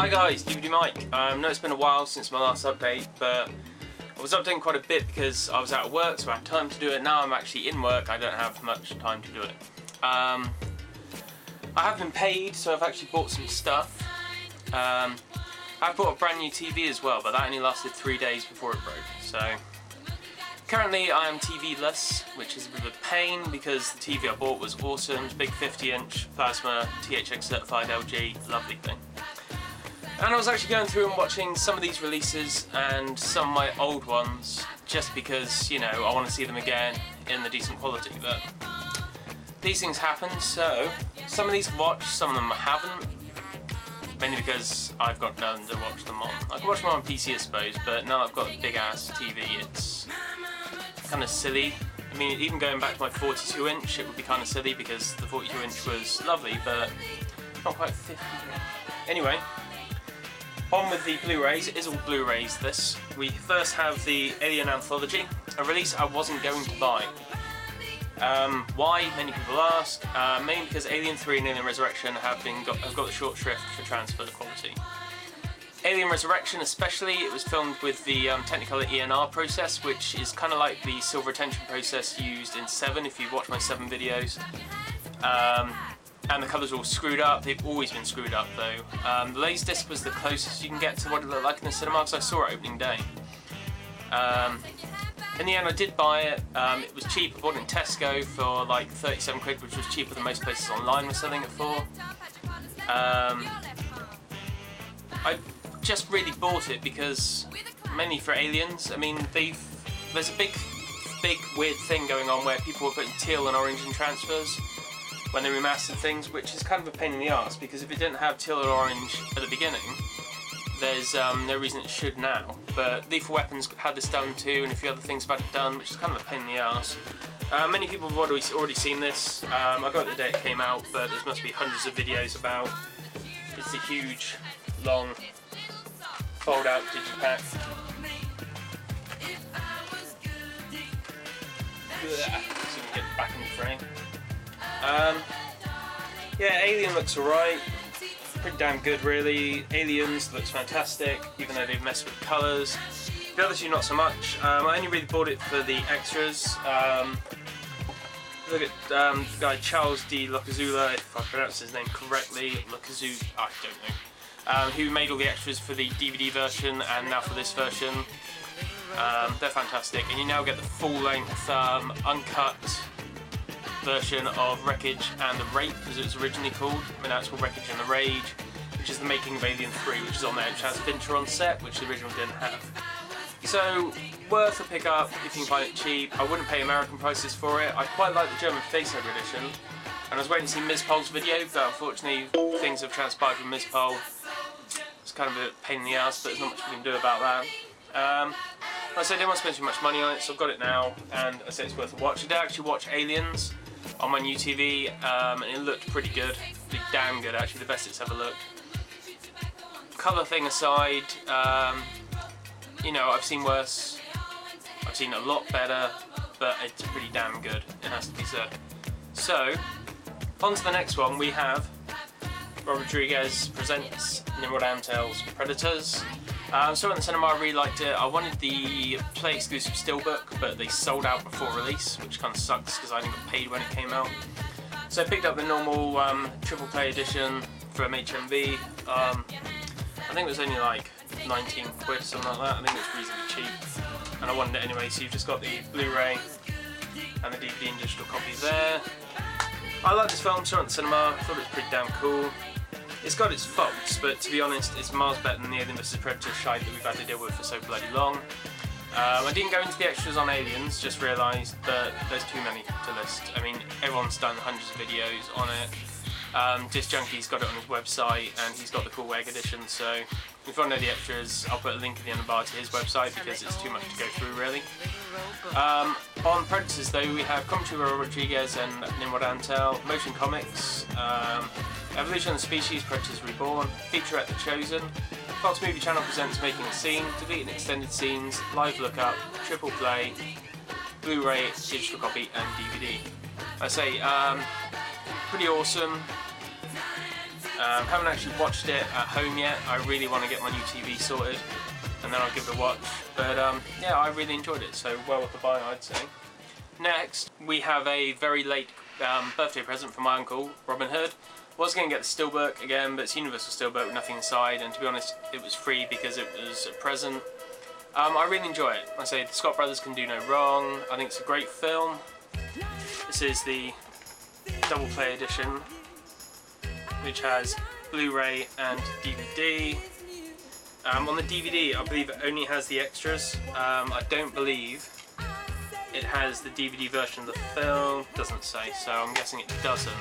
Hi guys, DVD Mike. I know it's been a while since my last update, but I was updating quite a bit because I was out of work, so I had time to do it. Now I'm actually in work, I don't have much time to do it. I have been paid, so I've actually bought some stuff. I've bought a brand new TV as well, but that only lasted 3 days before it broke. So currently I am TV-less, which is a bit of a pain because the TV I bought was awesome. It's a big 50-inch plasma, THX certified LG, lovely thing. And I was actually going through and watching some of these releases and some of my old ones just because, you know, I want to see them again in the decent quality. But these things happen, so some of these I've watched, some of them I haven't. Mainly because I've got none to watch them on. I can watch them on PC I suppose, but now I've got a big ass TV, it's kind of silly. I mean, even going back to my 42-inch, it would be kind of silly because the 42-inch was lovely, but not quite 50. Anyway, on with the Blu-rays. It is all Blu-rays this. We first have the Alien Anthology, a release I wasn't going to buy. Why? Many people ask. Mainly because Alien 3 and Alien Resurrection have got the short shrift for transfer quality. Alien Resurrection especially, it was filmed with the Technicolor ENR process, which is kind of like the silver retention process used in 7, if you watch my 7 videos. And the colours are all screwed up. They've always been screwed up though. The Laserdisc was the closest you can get to what it looked like in the cinema, because I saw it opening day. In the end I did buy it. It was cheap. I bought it in Tesco for like 37 quid, which was cheaper than most places online were selling it for. I just really bought it because, mainly for Aliens. I mean, there's a big weird thing going on where people are putting teal and orange in transfers when they remastered things, which is kind of a pain in the arse, because if it didn't have teal or orange at the beginning, there's no reason it should now. But Lethal Weapons had this done too, and a few other things have had it done, which is kind of a pain in the arse. Many people have already seen this. I got it the day it came out, but there must be hundreds of videos about. It's a huge, long, fold-out digipack. So we can get it back in the frame. Yeah, Alien looks alright. Pretty damn good really. Aliens looks fantastic, even though they've messed with colours. The other two not so much. I only really bought it for the extras. Look at the guy Charles D. Locazula, if I pronounce his name correctly, Locazula, I don't know, who made all the extras for the DVD version and now for this version. They're fantastic, and you now get the full-length uncut version of Wreckage and the Rape, as it was originally called. And now it's called Wreckage and the Rage, which is the making of Alien 3, which is on there, which has Fincher on set, which the original didn't have. So, worth a pick up if you can find it cheap. I wouldn't pay American prices for it. I quite like the German Faceover edition, and I was waiting to see Ms. Pole's video, but unfortunately things have transpired with Ms. Pole. It's kind of a pain in the ass, but there's not much we can do about that. Like I said, I didn't want to spend too much money on it, so I've got it now, and I say it's worth a watch. I did actually watch Aliens on my new TV, and it looked pretty good. Pretty damn good actually, the best it's ever looked. Colour thing aside, you know, I've seen worse, I've seen a lot better, but it's pretty damn good, it has to be said. So, on to the next one. We have Robert Rodriguez presents Nimrod Antel's Predators. So in the cinema, I really liked it. I wanted the Play exclusive steelbook, but they sold out before release, which kind of sucks because I didn't get paid when it came out. So I picked up the normal triple play edition from HMV. I think it was only like 19 quid, something like that. I think it was reasonably cheap, and I wanted it anyway. So you've just got the Blu-ray and the DVD and digital copies there. I like this film, saw it in the cinema. I thought it was pretty damn cool. It's got its faults, but to be honest, it's miles better than the Alien vs Predator shite that we've had to deal with for so bloody long. I didn't go into the extras on Aliens, just realised that there's too many to list. I mean, everyone's done hundreds of videos on it. Disc Junkie's got it on his website, and he's got the cool WEG edition, so if you want to know the extras, I'll put a link in the end bar to his website because it's too much to go through really. On Predators though, we have commentary by Rodriguez and Nimrod Antel, Motion Comics, Evolution of the Species, Predators Reborn, Featurette The Chosen, Fox Movie Channel presents Making a Scene, Deleting Extended Scenes, Live Lookup, Triple Play, Blu-ray, digital copy and DVD. I say, pretty awesome. Haven't actually watched it at home yet. I really want to get my new TV sorted and then I'll give it a watch. But yeah, I really enjoyed it, so well worth the buy, I'd say. Next, we have a very late birthday present from my uncle, Robin Hood. Was going to get the Steelbook again, but it's Universal Steelbook with nothing inside, and to be honest, it was free because it was a present. I really enjoy it. I say the Scott Brothers can do no wrong. I think it's a great film. This is the double play edition, which has Blu-ray and DVD. On the DVD, I believe it only has the extras. I don't believe it has the DVD version of the film. Doesn't say, so I'm guessing it doesn't.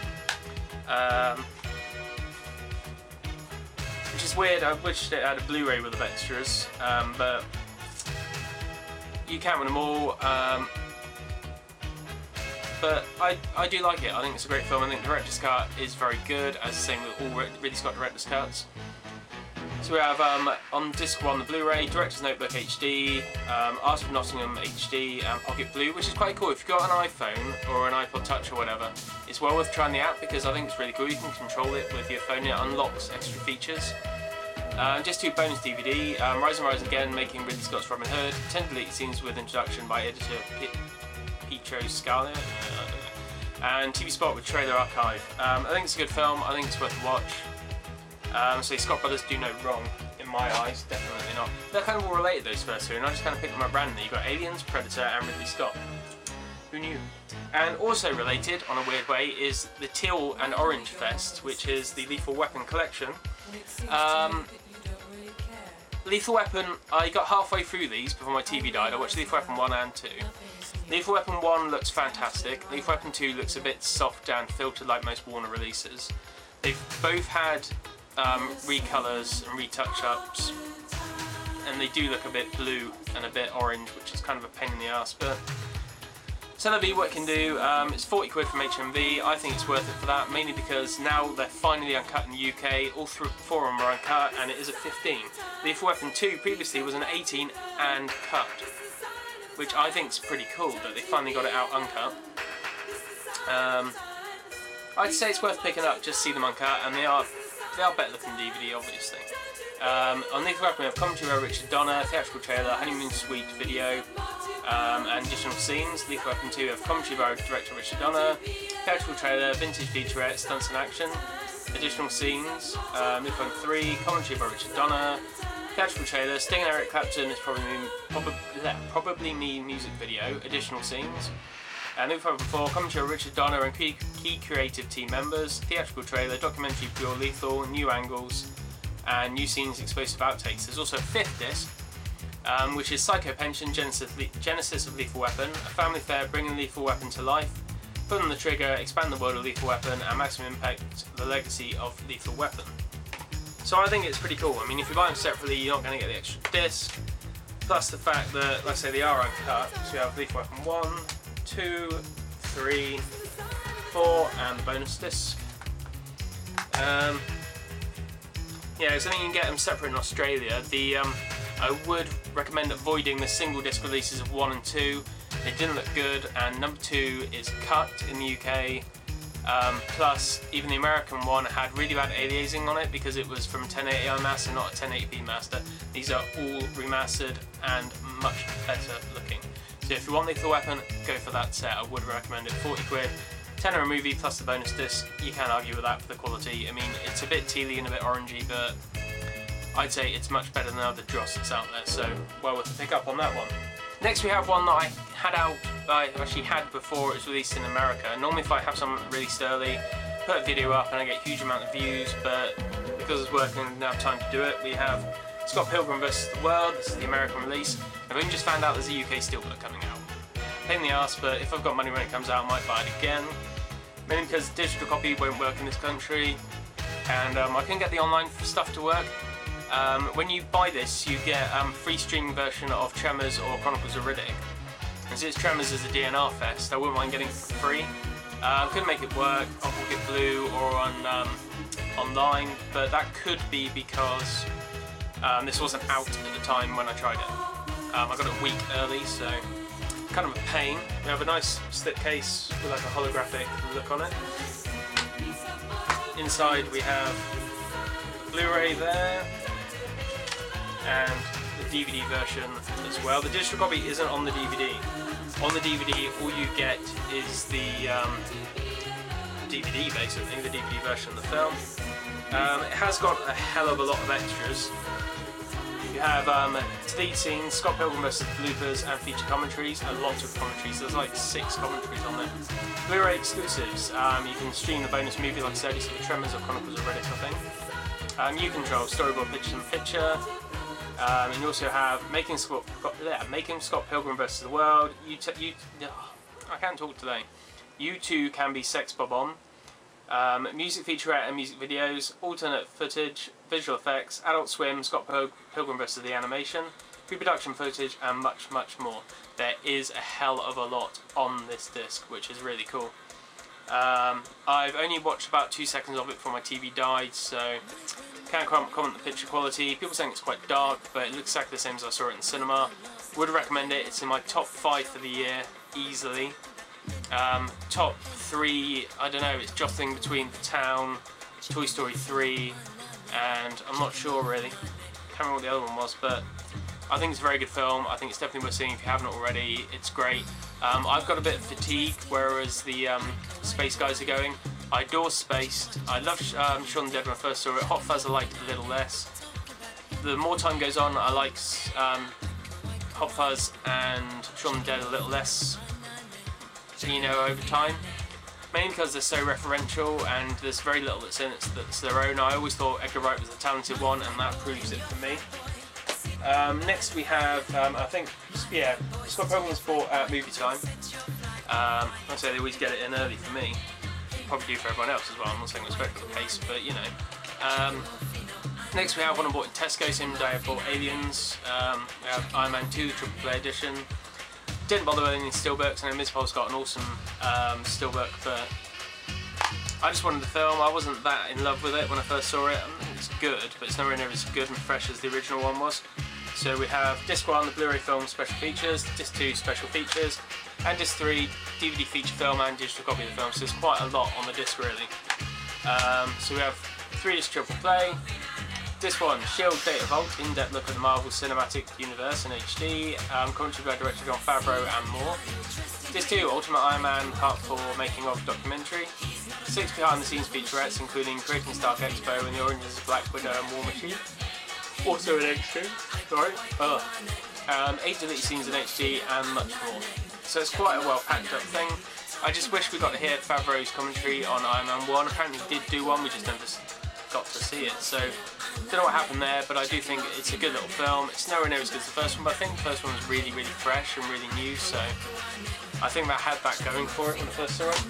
Which is weird. I wish it had a Blu-ray with the extras, but you can't win them all. But I do like it. I think it's a great film. I think the director's cut is very good, as the same with all Ridley Scott director's cuts. So we have on disc 1 the Blu-ray, Director's Notebook HD, Art of Nottingham HD, and Pocket Blue, which is quite cool. If you've got an iPhone or an iPod Touch or whatever, it's well worth trying the app because I think it's really cool. You can control it with your phone. It unlocks extra features. Just 2 bonus DVD, Rise and Rise Again, making Ridley Scott's Robin Hood, 10 deleted scenes with introduction by editor Pietro Scala, and TV spot with trailer archive. I think it's a good film. I think it's worth a watch. So Scott Brothers do no wrong in my eyes, definitely not. They're kind of all related, those first two, and I just kind of picked them up randomly. You've got Aliens, Predator, and Ridley Scott. Who knew? And also related, on a weird way, is the Teal and Orange Fest, which is the Lethal Weapon collection. Lethal Weapon, I got halfway through these before my TV died. I watched Lethal Weapon 1 and 2. Lethal Weapon 1 looks fantastic. Lethal Weapon 2 looks a bit soft and filtered like most Warner releases. They've both had recolours and retouch-ups, and they do look a bit blue and a bit orange, which is kind of a pain in the ass, but so that'll be what it can do. It's 40 quid from HMV. I think it's worth it for that, mainly because now they're finally uncut in the UK. All 4 of them are uncut, and it is a 15. Lethal Weapon 2 previously was an 18 and cut, which I think is pretty cool that they finally got it out uncut. I'd say it's worth picking up, just see them uncut, and they are better looking DVD, obviously. On Lethal Weapon we have commentary by Richard Donner, theatrical trailer, honeymoon suite video, and additional scenes. Lethal Weapon 2 we have commentary by director Richard Donner, theatrical trailer, vintage featurette, stunts in action, additional scenes. Lethal Weapon 3, commentary by Richard Donner, theatrical trailer, Sting and Eric Clapton is probably me music video, additional scenes. And Lethal Weapon 4, commentary by Richard Donner and key creative team members, theatrical trailer, documentary Pure Lethal, new angles, and new scenes, explosive outtakes. There's also a 5th disc, which is Psycho Pension, Genesis of Lethal Weapon, a family affair bringing Lethal Weapon to life, pull on the trigger, expand the world of Lethal Weapon, and maximum impact, the legacy of Lethal Weapon. So I think it's pretty cool. I mean, if you buy them separately, you're not going to get the extra disc, plus the fact that, like I say, they are uncut. So you have Lethal Weapon 1, 2, 3, 4, and the bonus disc. Yeah, so I think you can get them separate in Australia. I would recommend avoiding the single disc releases of 1 and 2. They didn't look good, and number 2 is cut in the UK. Plus, even the American one had really bad aliasing on it because it was from 1080i master, not a 1080p master. These are all remastered and much better looking. So if you want Lethal Weapon, go for that set. I would recommend it. 40 quid, tenner a movie plus the bonus disc. You can't argue with that for the quality. I mean, it's a bit tealy and a bit orangey, but I'd say it's much better than other dross that's out there, so well worth a pick up on that one. Next we have one that I actually had before it was released in America. Normally if I have something released early, put a video up and I get a huge amount of views, but because it's working and I don't have time to do it, we have Scott Pilgrim vs. the World. This is the American release. I've only just found out there's a UK Steelbook coming out. Pain in the arse, but if I've got money when it comes out I might buy it again. Mainly because digital copy won't work in this country, and I couldn't get the online stuff to work. When you buy this, you get a free streaming version of Tremors or Chronicles of Riddick. And since Tremors is a DNR fest, I wouldn't mind getting it for free. Couldn't make it work on Pocket Blue or on online, but that could be because this wasn't out at the time when I tried it. I got it a week early, so kind of a pain. We have a nice slipcase with like a holographic look on it. Inside we have Blu-ray there, and the DVD version as well. The digital copy isn't on the DVD. On the DVD, all you get is the DVD, basically, the DVD version of the film. It has got a hell of a lot of extras. You have deleted scenes, Scott Pilgrim vs. bloopers, and feature commentaries. A lot of commentaries. There's like 6 commentaries on there. Blu-ray exclusives. You can stream the bonus movie, like I said, you see the Tremors or Chronicles of Reddit, I think. You control storyboard picture-in-picture. And you also have Making Scott Pilgrim vs. the World. I can't talk today. You too can be Sex Bob-on. Music featurette and music videos, alternate footage, visual effects, Adult Swim, Scott Pilgrim vs. the Animation, pre-production footage, and much, much more. There is a hell of a lot on this disc, which is really cool. I've only watched about 2 seconds of it before my TV died, so can't comment the picture quality. People saying it's quite dark, but it looks exactly the same as I saw it in cinema. Would recommend it. It's in my top 5 for the year, easily. Top 3, I don't know, it's jostling between The Town, Toy Story 3, and I'm not sure really. Can't remember what the other one was, but I think it's a very good film. I think it's definitely worth seeing if you haven't already. It's great. I've got a bit of fatigue, whereas the Space guys are going. I adore Spaced. I love Shaun the Dead when I first saw it. Hot Fuzz I liked a little less. The more time goes on, I like Hot Fuzz and Shaun the Dead a little less, you know, over time. Mainly because they're so referential and there's very little that's in it that's their own. I always thought Edgar Wright was the talented one, and that proves it for me. Next we have, I think, yeah, Scott Pilgrim was bought at movie time. I'd say they always get it in early for me. Probably do for everyone else as well. I'm not saying it's special the pace, but you know. Next we have one I bought in Tesco, same day I bought Aliens. We have Iron Man 2 Triple Play Edition. Didn't bother with any Steelbooks. I know Ms. Paul's got an awesome Steelbook, but I just wanted the film. I wasn't that in love with it when I first saw it. I think it's good, but it's nowhere near as good and fresh as the original one was. So we have Disc 1, the Blu-ray film special features, Disc 2, special features, and Disc 3, DVD feature film and digital copy of the film. So there's quite a lot on the disc really. So we have 3-disc triple play. Disc 1, Shield Data Vault, in-depth look at the Marvel Cinematic Universe in HD, commentary by director Jon Favreau and more. Disc 2, Ultimate Iron Man Part 4 Making of documentary. 6 behind the scenes featurettes including Creating Stark Expo and the Oranges of Black Widow and War Machine. Also in HD, sorry. 8 deleted scenes in HD and much more. So it's quite a well packed up thing. I just wish we got to hear Favreau's commentary on Iron Man 1. Apparently he did do one, we just never got to see it. So don't know what happened there, but I do think it's a good little film. It's nowhere near as good as the first one, but I think the first one was really, really fresh and really new, so I think that had that going for it when I first saw it.